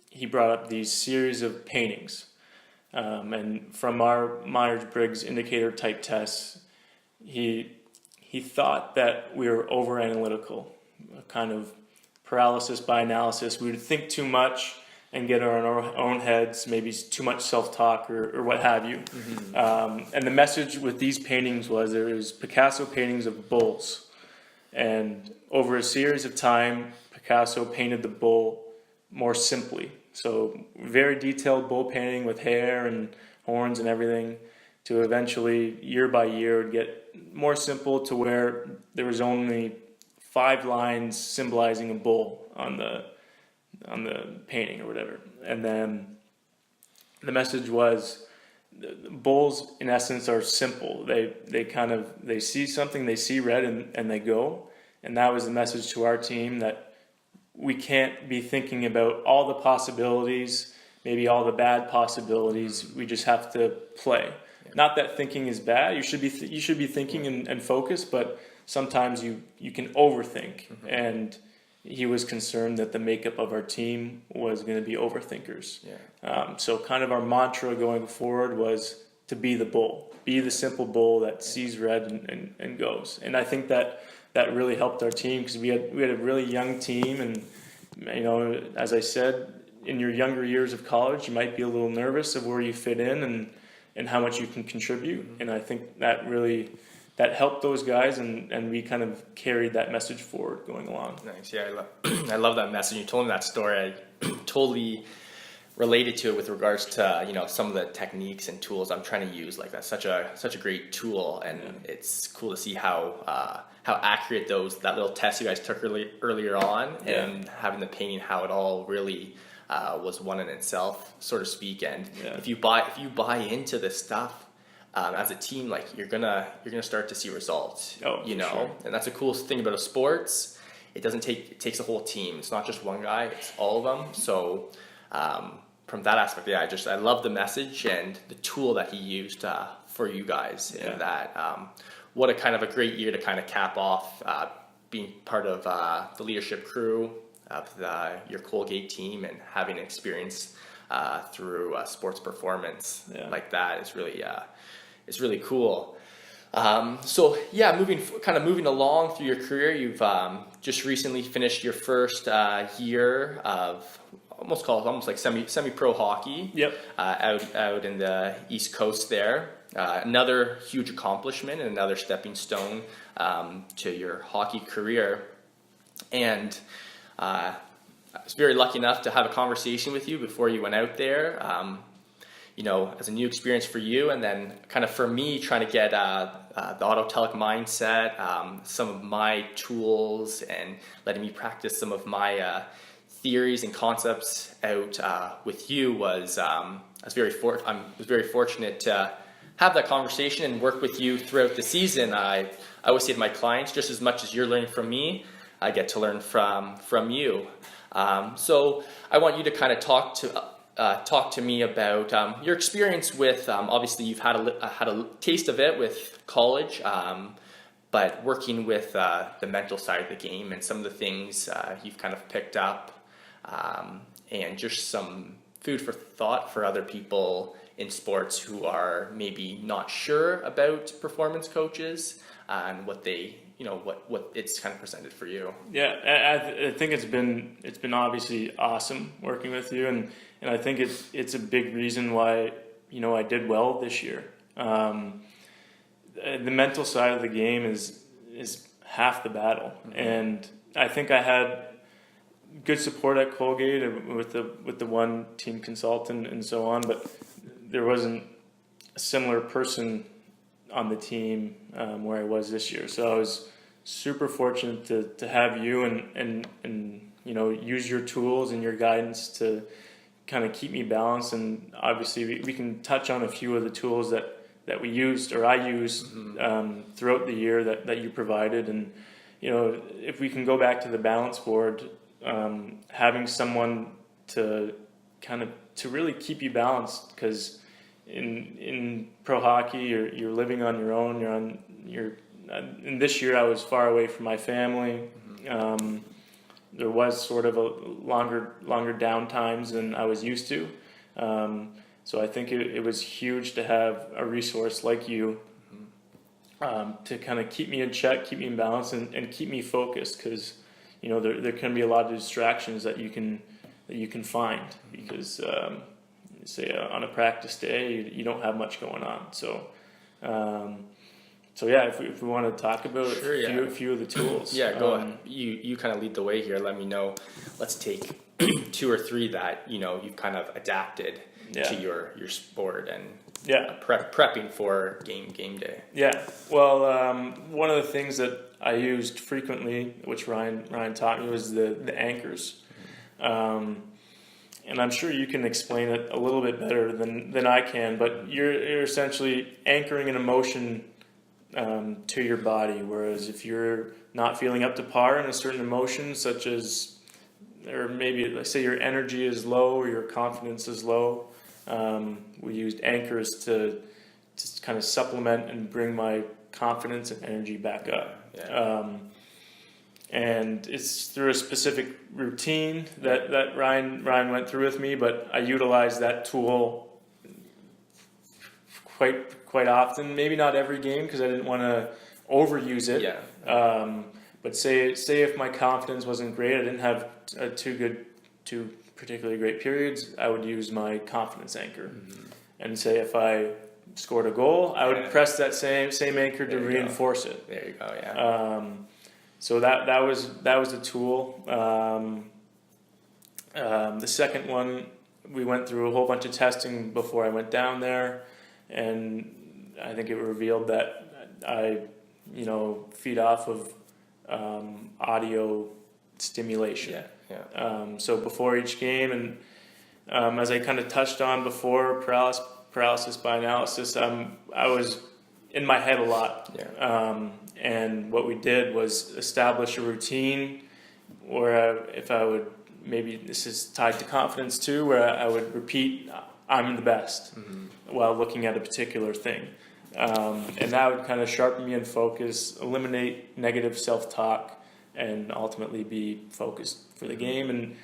he brought up these series of paintings. And from our Myers-Briggs indicator type tests, he thought that we were over-analytical, kind of paralysis by analysis. We would think too much and get in our own heads, maybe too much self-talk or what have you. Mm-hmm. And the message with these paintings was there was Picasso paintings of bulls. And over a series of time, Picasso painted the bull more simply. So very detailed bull painting with hair and horns and everything, to eventually, year by year, would get more simple to where there was only 5 lines symbolizing a bull on the painting or whatever. And then the message was, bulls in essence are simple. They see something, they see red and they go. And that was the message to our team, that we can't be thinking about all the possibilities, maybe all the bad possibilities. We just have to play. Yeah. Not that thinking is bad. You should be thinking and focus, but sometimes you can overthink. Mm-hmm. And he was concerned that the makeup of our team was going to be overthinkers. Yeah. So kind of our mantra going forward was to be the bull, be the simple bull that sees red and goes. And I think that really helped our team, because we had a really young team, and as I said, in your younger years of college, you might be a little nervous of where you fit in and how much you can contribute. Mm-hmm. And I think that helped those guys, and we kind of carried that message forward going along. Nice. Yeah, I love that message. You told me that story. I totally related to it with regards to some of the techniques and tools I'm trying to use. Like, that's such a great tool, and it's cool to see how accurate that little test you guys took earlier on, and having the painting, how it all really was one in itself, so to speak. And if you buy into this stuff, as a team, like, you're gonna start to see results. Sure. And that's the coolest thing about sports. It takes a whole team. It's not just one guy; it's all of them. So from that aspect, I love the message and the tool that he used for you guys. And that what a kind of a great year to kind of cap off being part of the leadership crew of your Colgate team, and having experience through sports performance like that is really. It's really cool. So yeah, moving along through your career, you've just recently finished your first year of almost like semi-pro hockey. Yep. Out in the East Coast there. Another huge accomplishment and another stepping stone to your hockey career. And I was very lucky enough to have a conversation with you before you went out there. As a new experience for you, and then kind of for me trying to get the Autotelic mindset, some of my tools, and letting me practice some of my theories and concepts out with you was I was very fortunate to have that conversation and work with you throughout the season. I always say to my clients, just as much as you're learning from me, I get to learn from you. So I want you to kind of talk to me about your experience with, obviously you've had a taste of it with college, but working with the mental side of the game and some of the things you've kind of picked up, and just some food for thought for other people in sports who are maybe not sure about performance coaches and what they, what it's kind of presented for you. Yeah, I think it's been obviously awesome working with you, and I think it's a big reason why I did well this year. The mental side of the game is half the battle, and I think I had good support at Colgate with the one team consultant and so on, but there wasn't a similar person on the team where I was this year. So I was super fortunate to have you and use your tools and your guidance to kind of keep me balanced. And obviously we can touch on a few of the tools that we used, or I used throughout the year that you provided. And if we can go back to the balance board, having someone to really keep you balanced, because in pro hockey you're living on your own. And this year I was far away from my family. There was sort of a longer downtimes than I was used to. So I think it was huge to have a resource like you to kind of keep me in check, keep me in balance, and keep me focused, because there can be a lot of distractions that you can find, because say on a practice day you don't have much going on. So yeah, if we want to talk about Sure, a few of the tools. Yeah, go ahead. You kind of lead the way here. Let me know. Let's take 2 or 3 that you've kind of adapted to your sport and prepping for game day. Yeah. Well, one of the things that I used frequently, which Ryan taught me, was the anchors. And I'm sure you can explain it a little bit better than I can, but you're essentially anchoring an emotion to your body. Whereas if you're not feeling up to par in a certain emotion, such as, or maybe let's say your energy is low or your confidence is low, we used anchors to kind of supplement and bring my confidence and energy back up. Yeah. And it's through a specific routine that Ryan went through with me, but I utilized that tool quite often. Maybe not every game, because I didn't want to overuse it. Yeah. But say if my confidence wasn't great, I didn't have two particularly great periods, I would use my confidence anchor. And say if I scored a goal, I would press that same anchor to reinforce it. There you go. Yeah. So that was a tool. The second one, we went through a whole bunch of testing before I went down there, and I think it revealed that I feed off of audio stimulation. Yeah. So before each game, and as I kind of touched on before, paralysis by analysis, I was in my head a lot. Yeah. And what we did was establish a routine where if I would, maybe this is tied to confidence too, where I would repeat, I'm the best, while looking at a particular thing. And that would kind of sharpen me in focus, eliminate negative self-talk, and ultimately be focused for the game. And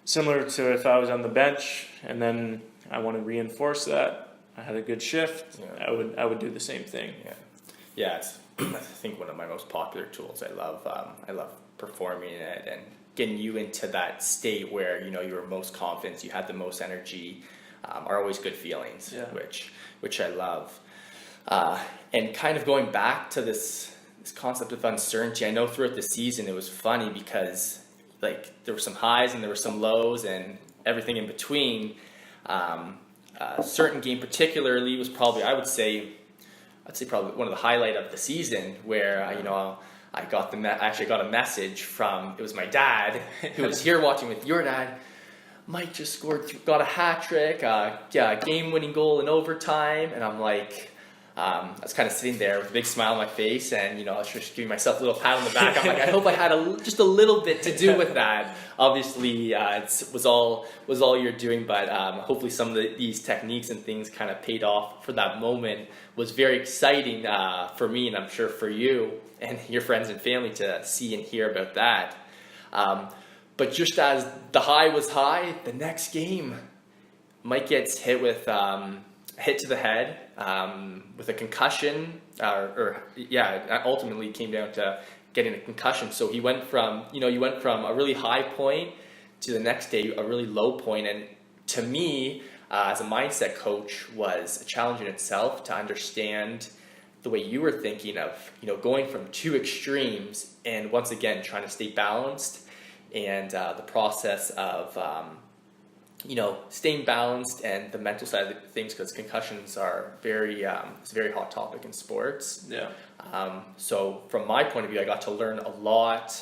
similar to if I was on the bench and then I want to reinforce that, I had a good shift, I would do the same thing. Yeah, it's I think one of my most popular tools. I love performing it and getting you into that state where you were most confident, you had the most energy, are always good feelings, Yeah. which I love. And kind of going back to this concept of uncertainty, I know throughout the season it was funny because like there were some highs and there were some lows and everything in between. A certain game particularly was probably I'd say probably one of the highlight of the season where I actually got a message from, it was my dad who was here watching with your dad. Mike just got a hat trick, game-winning goal in overtime, and I'm like, I was kind of sitting there with a big smile on my face, and I was just giving myself a little pat on the back. I'm like, I hope I had just a little bit to do with that. Obviously, it was all you're doing, but hopefully some of these techniques and things kind of paid off for that moment. Was very exciting for me, and I'm sure for you and your friends and family to see and hear about that. But just as the high was high, the next game, Mike gets hit with hit to the head with a concussion, ultimately it came down to getting a concussion. So he went from a really high point to the next day a really low point, and to me, as a mindset coach, was a challenge in itself to understand the way you were thinking of going from two extremes and once again trying to stay balanced, and the process of staying balanced and the mental side of things, because concussions are it's a very hot topic in sports. Yeah. So from my point of view, I got to learn a lot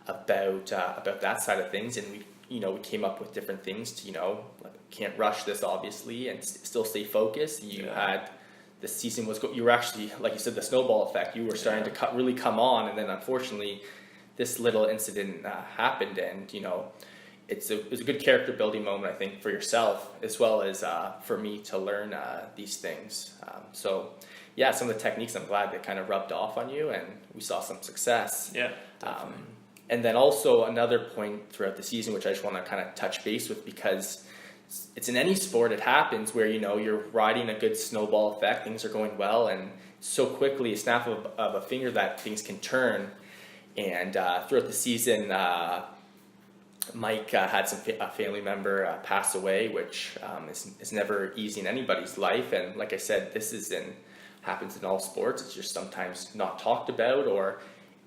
about that side of things, and we came up with different things to can't rush this obviously and still stay focused. You had the season you were actually, like you said, the snowball effect. You were starting to really come on, and then unfortunately this little incident happened, and it was a good character building moment, I think, for yourself as well as for me to learn these things. So yeah, some of the techniques, I'm glad they kind of rubbed off on you and we saw some success. Yeah, definitely. And then also another point throughout the season, which I just want to kind of touch base with, because it's in any sport, it happens where you're riding a good snowball effect, things are going well, and so quickly, a snap of a finger, that things can turn. And throughout the season, Mike had a family member pass away, which is never easy in anybody's life. And like I said, happens in all sports. It's just sometimes not talked about, or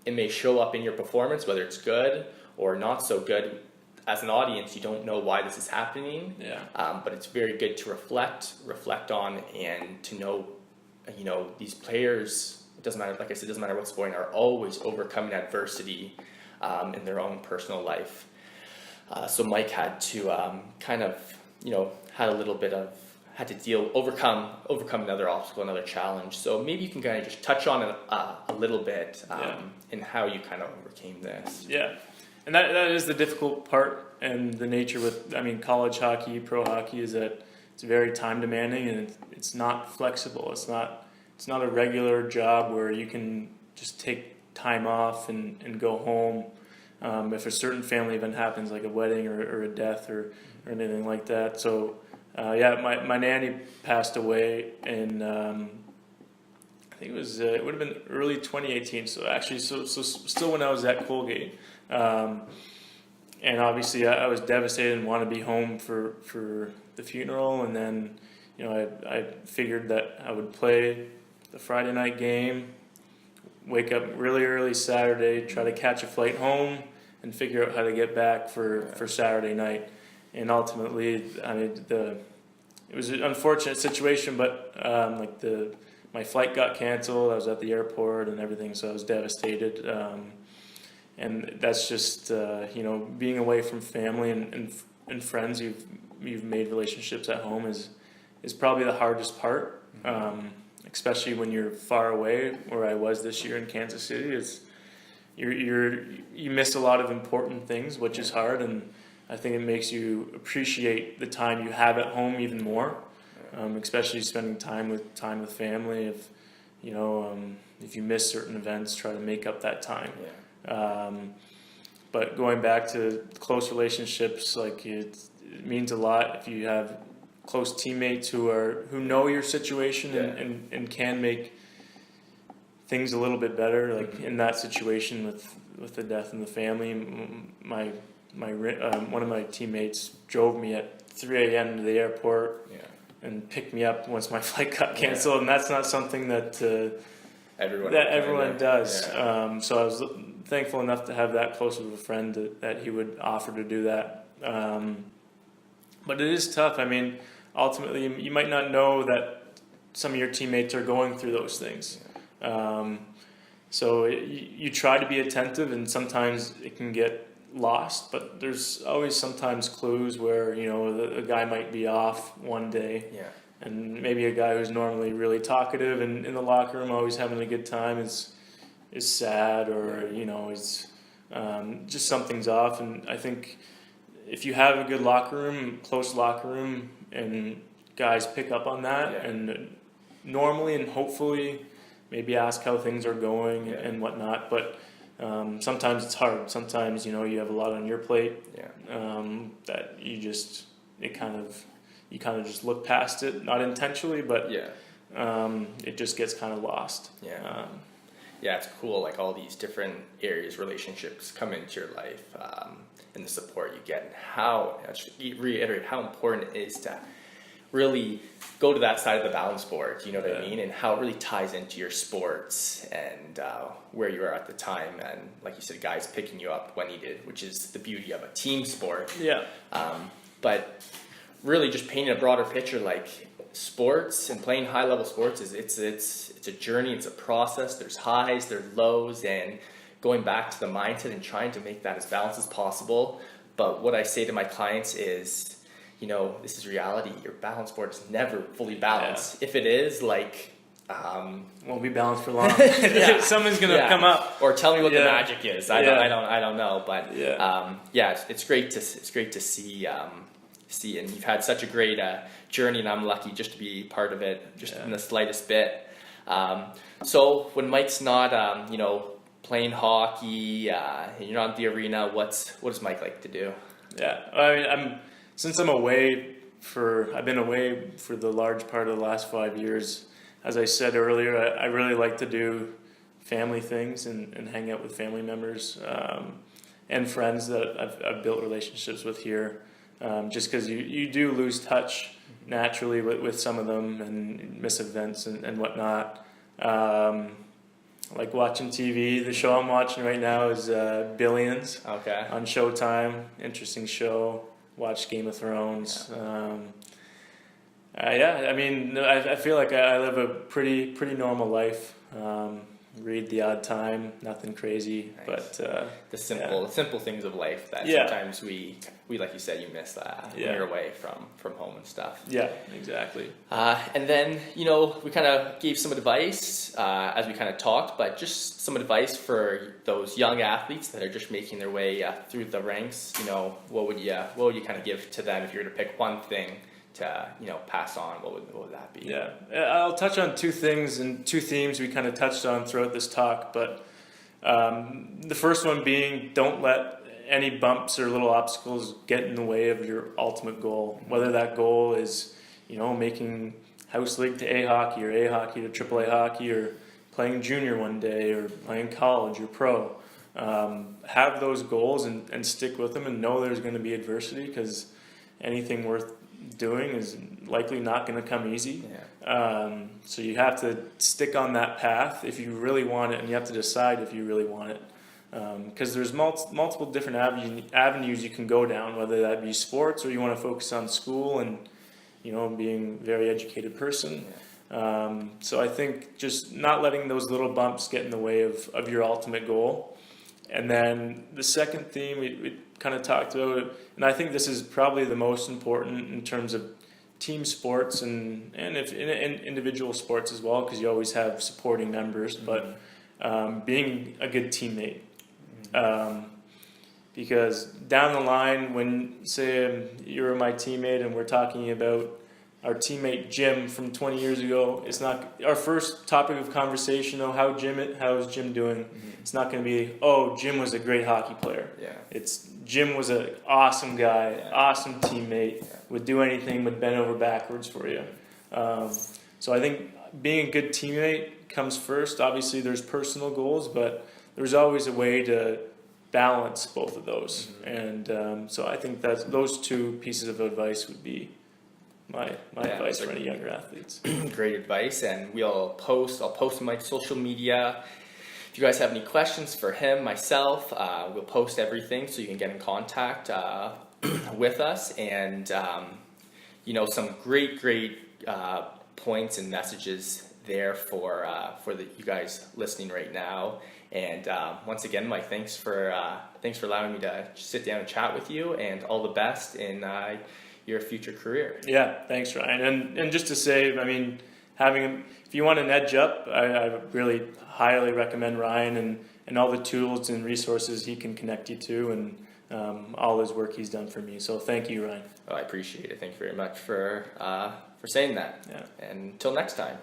it may show up in your performance, whether it's good or not so good. As an audience, you don't know why this is happening. Yeah. But it's very good to reflect on, and to know, these players, it doesn't matter, like I said, it doesn't matter what sport, are always overcoming adversity in their own personal life. So Mike had to had to overcome another obstacle, another challenge. So maybe you can kind of just touch on it a little bit in how you kind of overcame this. Yeah, and that is the difficult part, and the nature with college hockey, pro hockey, is that it's very time demanding, and it's not flexible. It's not a regular job where you can just take time off and go home. If a certain family event happens, like a wedding or a death or anything like that. So, my nanny passed away in, I think it would have been early 2018. So actually, so still when I was at Colgate. And obviously I was devastated and wanted to be home for the funeral. And then, I figured that I would play the Friday night game, wake up really early Saturday, try to catch a flight home, and figure out how to get back for Saturday night. And ultimately, it was an unfortunate situation, but my flight got canceled. I was at the airport and everything, so I was devastated. And that's just being away from family and friends. You've made relationships at home is probably the hardest part. Especially when you're far away, where I was this year in Kansas City. You miss a lot of important things, which is hard, and I think it makes you appreciate the time you have at home even more, especially spending time with family. If you miss certain events, try to make up that time. But going back to close relationships, it means a lot if you have close teammates who know your situation and can make things a little bit better. Like in that situation with the death in the family, one of my teammates drove me at 3 a.m. to the airport and picked me up once my flight got canceled, and that's not something that everyone does. Yeah. So I was thankful enough to have that close of a friend that he would offer to do that. But it is tough. I mean, ultimately, you might not know that some of your teammates are going through those things. So you try to be attentive, and sometimes it can get lost, but there's always sometimes clues where, you know, the guy might be off one day, and maybe a guy who's normally really talkative and in the locker room always having a good time is sad, or you know, is just something's off. And I think if you have a good locker room, close locker room, and guys pick up on that, and normally and hopefully maybe ask how things are going and whatnot, but sometimes it's hard. Sometimes, you know, you have a lot on your plate that you kind of just look past it, not intentionally, but it just gets kind of lost. It's cool. Like all these different areas, relationships come into your life, and the support you get, and how, I should reiterate how important it is to really go to that side of the balance board, you know what I mean, and how it really ties into your sports and where you are at the time, and like you said, guys picking you up when needed, which is the beauty of a team sport. But really just painting a broader picture, like sports and playing high level sports it's a journey, it's a process. There's highs, there's lows, and going back to the mindset and trying to make that as balanced as possible. But what I say to my clients is, you know, this is reality. Your balance board is never fully balanced. If it is, like, won't be balanced for long. Someone's gonna come up, or tell me what the magic is. I don't know, but it's great to see. And you've had such a great journey, and I'm lucky just to be part of it, just in the slightest bit. So when Mike's not, you know, playing hockey, and you're not in the arena, what does Mike like to do? I mean, since I've been away for the large part of the last 5 years. As I said earlier, I really like to do family things and hang out with family members and friends that I've built relationships with here. Just because you do lose touch naturally with some of them and miss events and whatnot. Like watching TV. The show I'm watching right now is Billions on Showtime. Interesting show. Watched Game of Thrones. I mean, I feel like I live a pretty normal life. Read the odd time, nothing crazy, but the simple things of life that sometimes we like you said, you miss that when you're away from home and stuff. Yeah, exactly. And then, you know, we kind of gave some advice as we kind of talked, but just some advice for those young athletes that are just making their way through the ranks. You know, what would you kind of give to them if you were to pick one thing to, you know, pass on? What would that be? I'll touch on two things and two themes we kind of touched on throughout this talk, but the first one being, don't let any bumps or little obstacles get in the way of your ultimate goal, whether that goal is, you know, making house league to A hockey or A hockey to AAA hockey, or playing junior one day, or playing college or pro. Have those goals and stick with them, and know there's going to be adversity, because anything worth doing is likely not going to come easy. So you have to stick on that path if you really want it, and you have to decide if you really want it, because there's multiple different avenues you can go down, whether that be sports or you want to focus on school and, you know, being a very educated person. So I think just not letting those little bumps get in the way of your ultimate goal. And then the second theme we kind of talked about, and I think this is probably the most important in terms of team sports and if in individual sports as well, because you always have supporting members, but being a good teammate. Because down the line, when, say, you're my teammate and we're talking about our teammate Jim from 20 years ago, it's not our first topic of conversation. Oh, how is Jim doing? It's not going to be, oh, Jim was a great hockey player. It's Jim was an awesome guy, awesome teammate, would do anything, would bend over backwards for you. So I think being a good teammate comes first. Obviously, there's personal goals, but there's always a way to balance both of those. And so I think that those two pieces of advice would be my advice for any younger athletes. Great advice, and I'll post on my social media. If you guys have any questions for him, myself, we'll post everything so you can get in contact with us. And some great points and messages there for you guys listening right now. And once again, Mike, thanks for allowing me to sit down and chat with you, and all the best in your future career. Yeah, thanks, Ryan. And just to say, I mean, if you want an edge up, I really highly recommend Ryan and all the tools and resources he can connect you to, and all his work he's done for me. So thank you, Ryan. Oh, I appreciate it. Thank you very much for saying that. Yeah. And until next time.